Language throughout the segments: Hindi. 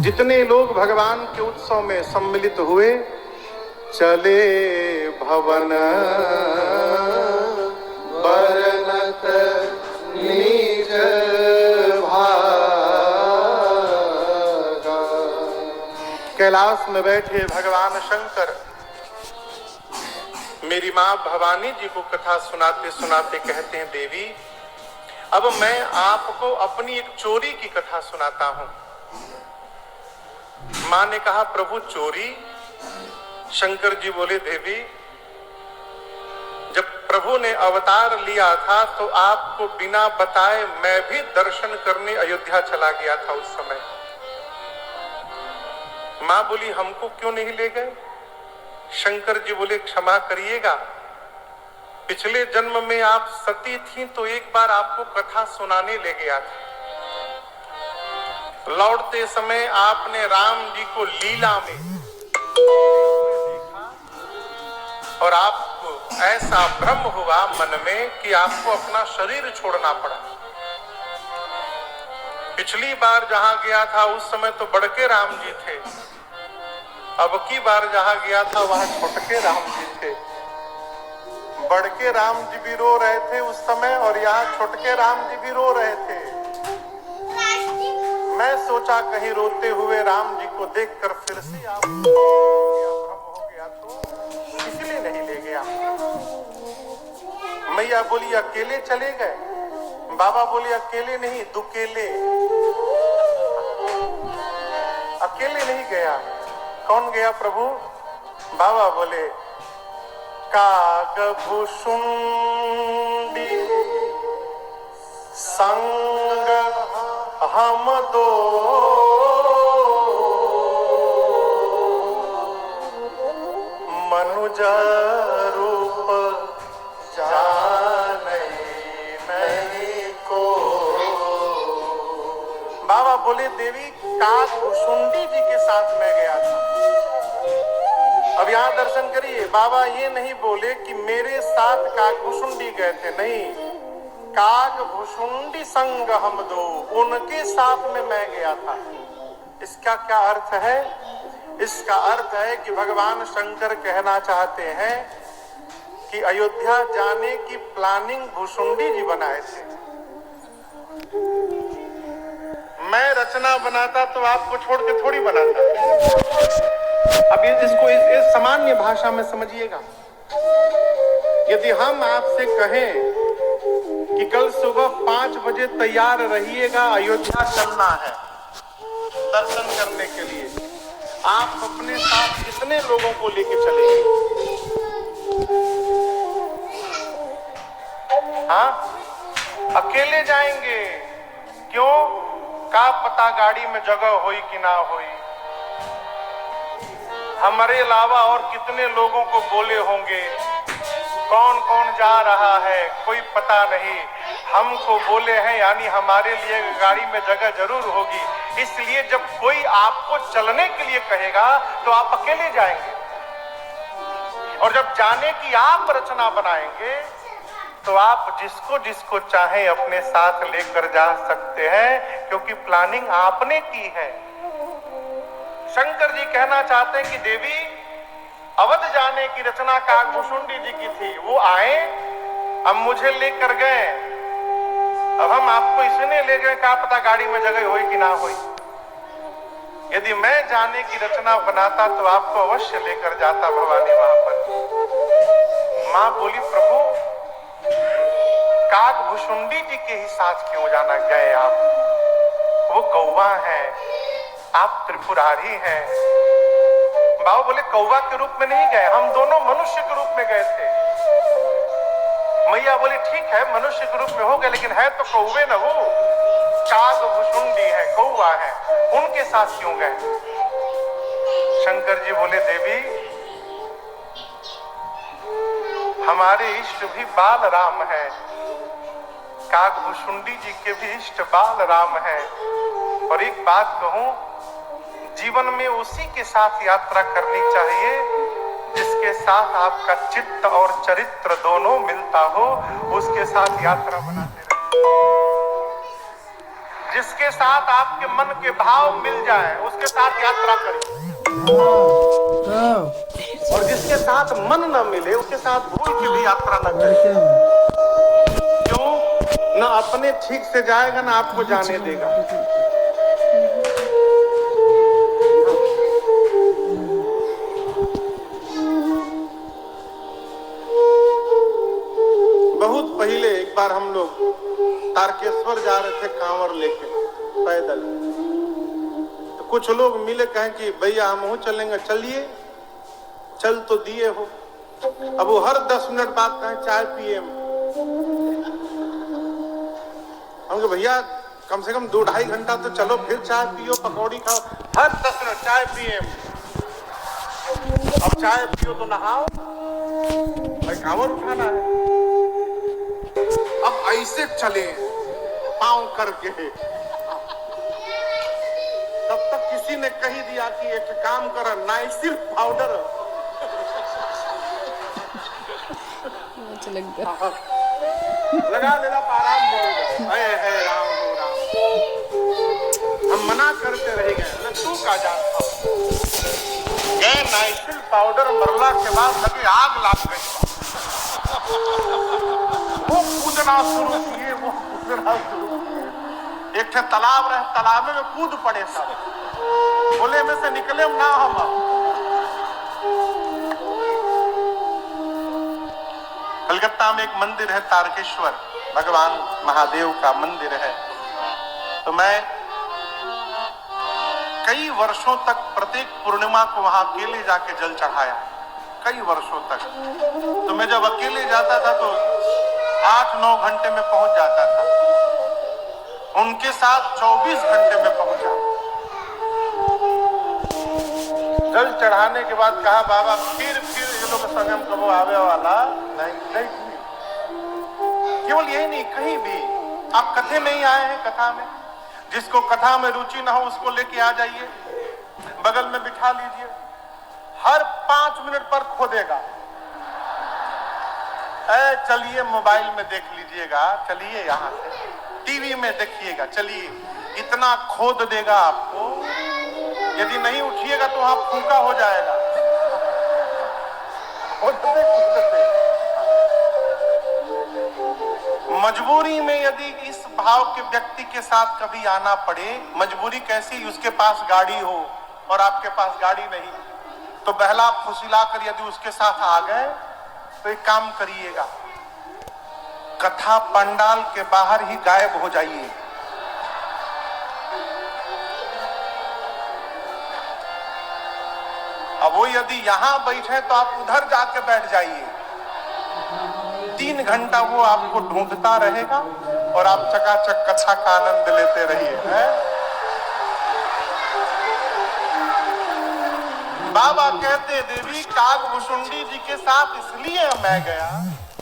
जितने लोग भगवान के उत्सव में सम्मिलित हुए, चले भवन बरनत निज भागा। कैलाश में बैठे भगवान शंकर मेरी मां भवानी जी को कथा सुनाते सुनाते कहते हैं, देवी अब मैं आपको अपनी एक चोरी की कथा सुनाता हूं। मां ने कहा, प्रभु चोरी? शंकर जी बोले, देवी जब प्रभु ने अवतार लिया था तो आपको बिना बताए मैं भी दर्शन करने अयोध्या चला गया था उस समय। मां बोली, हमको क्यों नहीं ले गए? शंकर जी बोले, क्षमा करिएगा, पिछले जन्म में आप सती थी तो एक बार आपको कथा सुनाने ले गया था। लौटते समय आपने राम जी को लीला में देखा और आपको ऐसा भ्रम हुआ मन में कि आपको अपना शरीर छोड़ना पड़ा। पिछली बार जहां गया था उस समय तो बड़के राम जी थे, अब की बार जहां गया था वहां छोटके राम जी थे। बड़के राम जी भी रो रहे थे उस समय और यहाँ छोटके राम जी भी रो रहे थे। मैं सोचा कहीं रोते हुए राम जी को देखकर फिर से आप भ्रम हो गया तो इसलिए नहीं ले गया। मैया बोली, अकेले चले गए? बाबा बोले, अकेले नहीं, दुकेले। अकेले नहीं गया, कौन गया प्रभु? बाबा बोले, काग भुषुंडी संग हम दो, मनुज रूप जाने नहीं को। बाबा बोले, देवी काग भुषुंडी जी के साथ मैं गया था। अब यहाँ दर्शन करिए, बाबा ये नहीं बोले कि मेरे साथ कागभुषुंडी गए थे, नहीं, कागभुषुंडी संग हम दो, उनके साथ में मैं गया था। इसका क्या अर्थ है? इसका अर्थ है कि भगवान शंकर कहना चाहते हैं कि अयोध्या जाने की प्लानिंग भुषुंडी जी बनाए थे। मैं रचना बनाता तो आपको छोड़ के थोड़ी बनाता। अब इसको इस सामान्य भाषा में समझिएगा। यदि हम आपसे कहें कि कल सुबह 5 बजे तैयार रहिएगा, अयोध्या चलना है दर्शन करने के लिए, आप अपने साथ कितने लोगों को लेके चलेंगे? हाँ, अकेले जाएंगे? क्यों? का पता गाड़ी में जगह होई कि ना होई, हमारे अलावा और कितने लोगों को बोले होंगे, कौन कौन जा रहा है कोई पता नहीं। हमको बोले हैं यानी हमारे लिए गाड़ी में जगह जरूर होगी, इसलिए जब कोई आपको चलने के लिए कहेगा तो आप अकेले जाएंगे। और जब जाने की आप रचना बनाएंगे तो आप जिसको जिसको चाहें अपने साथ लेकर जा सकते हैं, क्योंकि प्लानिंग आपने की है। शंकर जी कहना चाहते हैं कि देवी अवध जाने की रचना कागभुषुंडी जी की थी, वो आए, अब मुझे लेकर गए, अब हम आपको इसने ले गए, क्या पता गाड़ी में जगह होई कि ना होई। यदि मैं जाने की रचना बनाता तो आपको अवश्य लेकर जाता भवानी वहां पर। मां बोली, प्रभु कागभुषुंडी जी के ही साथ क्यों जाना गए आप? वो कौवा है, आप त्रिपुरारी हैं। बाबा बोले, कौवा के रूप में नहीं गए, हम दोनों मनुष्य के रूप में गए थे। मैया बोली, ठीक है मनुष्य के रूप में हो गए, लेकिन है तो कौवे न, वो कागभुषुंडी है, कौवा है, उनके साथ क्यों गए? शंकर जी बोले, देवी हमारे इष्ट भी बाल राम है, कागभुषुंडी जी के भी इष्ट बाल राम है। और एक बात कहूं, जीवन में उसी के साथ यात्रा करनी चाहिए जिसके साथ आपका चित्त और चरित्र दोनों मिलता हो, उसके साथ यात्रा बनाते रहिए। जिसके साथ आपके मन के भाव मिल जाए उसके साथ यात्रा करिए, और जिसके साथ मन न मिले उसके साथ भूल के भी यात्रा न करिए। क्यों? न अपने ठीक से जाएगा ना आपको जाने देगा। बहुत पहले एक बार हम लोग तारकेश्वर जा रहे थे कांवर लेके पैदल, तो कुछ लोग मिले, कहें कि भैया हम चलेंगे। चलिए, चल तो दिए हो। अब वो हर 10 मिनट बाद कहें चाय पिए। हम भैया कम से कम 2-2.5 घंटा तो चलो, फिर चाय पियो, पकौड़ी खाओ। हर 10 मिनट चाय पिए। अब चाय पियो तो नहाओ, भाई कांवर उठाना है। अब ऐसे चले पांव करके, तब तक किसी ने कही दिया कि एक काम कर, नाइसिल पाउडर लगा देना, आराम हो है राम हो राम। हम मना करते रह गए, तू का जानता गए नाइसिल पाउडर मरला के बाद लगे आग लग गई। वो कूदना शुरू किए, वो कूदना शुरू किए। एक तालाब रहे, तालाब में कूद पड़े सब, बोले में से निकले ना हम। कलकत्ता में एक मंदिर है तारकेश्वर, भगवान महादेव का मंदिर है। तो मैं कई वर्षों तक प्रत्येक पूर्णिमा को वहां अकेले जाके जल चढ़ाया, कई वर्षों तक। तो मैं जब अकेले जाता था तो 8-9 घंटे में पहुंच जाता था, उनके साथ 24 घंटे में पहुंचा। जल चढ़ाने के बाद कहा बाबा फिर ये लोग संगम कबो आवे वाला नहीं। केवल यही नहीं, कहीं भी आप कथे में ही आए हैं, कथा में, जिसको कथा में रुचि ना हो उसको लेके आ जाइए, बगल में बिठा लीजिए, हर 5 मिनट पर खोदेगा। चलिए मोबाइल में देख लीजिएगा, चलिए यहाँ से टीवी में देखिएगा, चलिए, इतना खोद देगा आपको, यदि नहीं उठिएगा तो वहां फूंका हो जाएगा। मजबूरी में यदि इस भाव के व्यक्ति के साथ कभी आना पड़े, मजबूरी कैसी, उसके पास गाड़ी हो और आपके पास गाड़ी नहीं, तो बहला फुसिला कर यदि उसके साथ आ गए तो एक काम करिएगा, कथा पंडाल के बाहर ही गायब हो जाइए। अब वो यदि यहां बैठे तो आप उधर जाके बैठ जाइए, 3 घंटा वो आपको ढूंढता रहेगा और आप चकाचक कथा का आनंद लेते रहिए। बाबा कहते देवी कागभूषुंडी जी के साथ इसलिए मैं गया,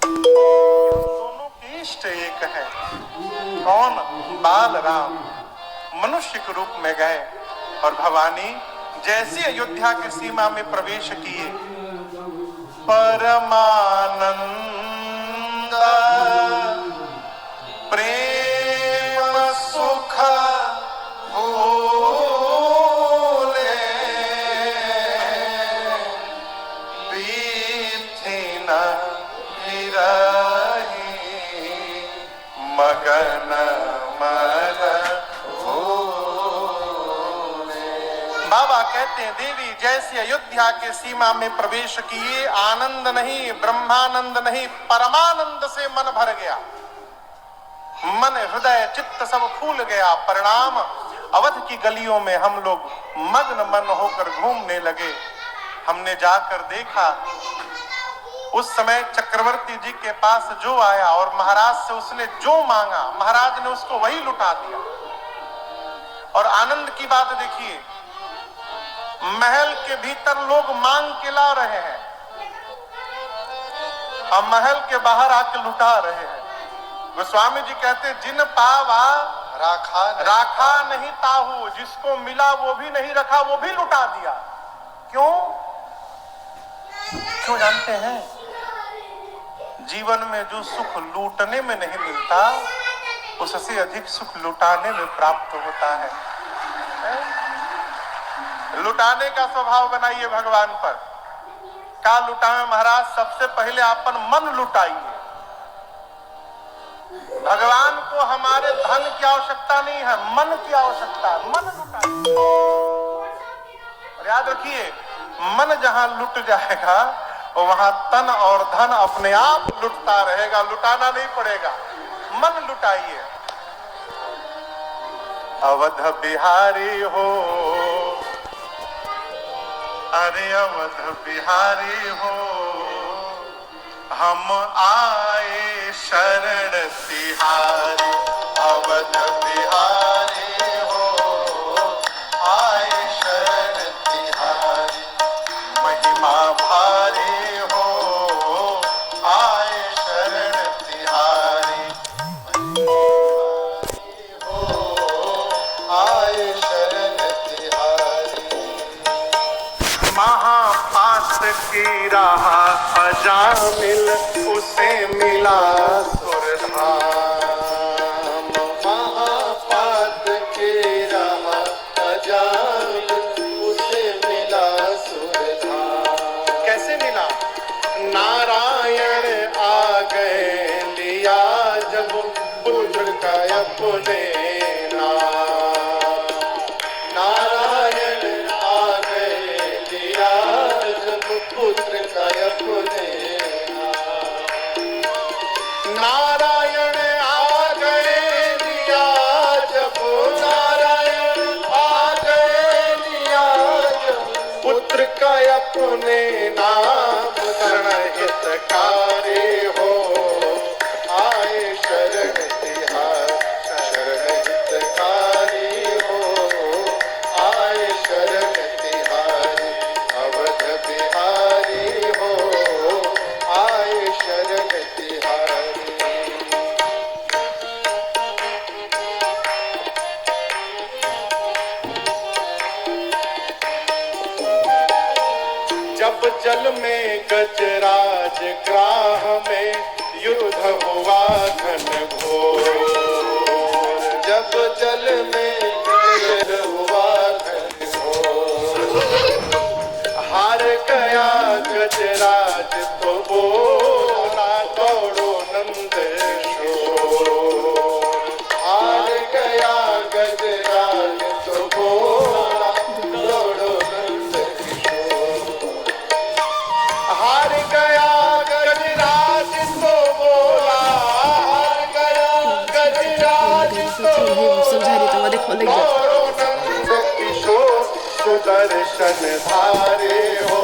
दोनों के इष्ट एक है। कौन? बाल राम मनुष्य के रूप में गए और भवानी जैसे अयोध्या की सीमा में प्रवेश किए, परमानंद प्रेम सुख भूले बीथिन विरही मगन मल भूले। बाबा कहते हैं देवी जैसे अयोध्या के सीमा में प्रवेश किए, आनंद नहीं, ब्रह्मानंद नहीं, परमानंद से मन भर गया, मन हृदय चित्त सब फूल गया। परिणाम अवध की गलियों में हम लोग मग्न मन होकर घूमने लगे। हमने जाकर देखा, उस समय चक्रवर्ती जी के पास जो आया और महाराज से उसने जो मांगा, महाराज ने उसको वही लुटा दिया। और आनंद की बात देखिए, महल के भीतर लोग मांग के ला रहे हैं और महल के बाहर आके लुटा रहे हैं। गोस्वामी जी कहते जिन पावा राखा नहीं ताहू, जिसको मिला वो भी नहीं रखा, वो भी लुटा दिया। क्यों जानते हैं? जीवन में जो सुख लूटने में नहीं मिलता उससे अधिक सुख लुटाने में प्राप्त होता है। लुटाने का स्वभाव बनाइए भगवान पर। का लुटावे महाराज? सबसे पहले अपन मन लुटाइए। भगवान को हमारे धन की आवश्यकता नहीं है, मन की आवश्यकता है। मन लुटाइए। और याद रखिए, मन जहां लुट जाएगा वहां तन और धन अपने आप लुटता रहेगा, लुटाना नहीं पड़ेगा। मन लुटाइए। अवध बिहारी हो, अरे अवध बिहारी हो, हम आए शरण तिहारी। अवध बिहारी हो, आए शरण तिहारी। महिमा भारी हो, आए शरण तिहारी। आए शरण तिहारी। महापात की राह अजामिल, उसे मिला सुरधाम। महापात की राह अजामिल, उसे मिला सुरधाम। कैसे मिला? नारायण आ गए लिया जब पुत्र का अपने नाम। नारायण आ गए लिया जब पुत्र का अपने नाम। नारायण आ गए लिया जब, नारायण आ गए लिया जब पुत्र का अपने नाम। शरण हितकारी हो, आए शरण तिहारी। शरण हितकारी हो, आए शरण तिहारी। अवध बिहारी हो, आए शरण तिहारी। जब जल में गजराज, ग्राह में युद्ध हुआ घन घोर। जब जल में युद्ध हुआ घन घोर, हार गया गजराज तो बोला दौड़ो नंद किशोर। हार गया गजराज तो बोला दौड़ो नंद किशोर। हार गया गजराज तो बोला, हार गया गजराज तो बोला दौड़ो नंद किशोर। सुदर्शन धारे हो,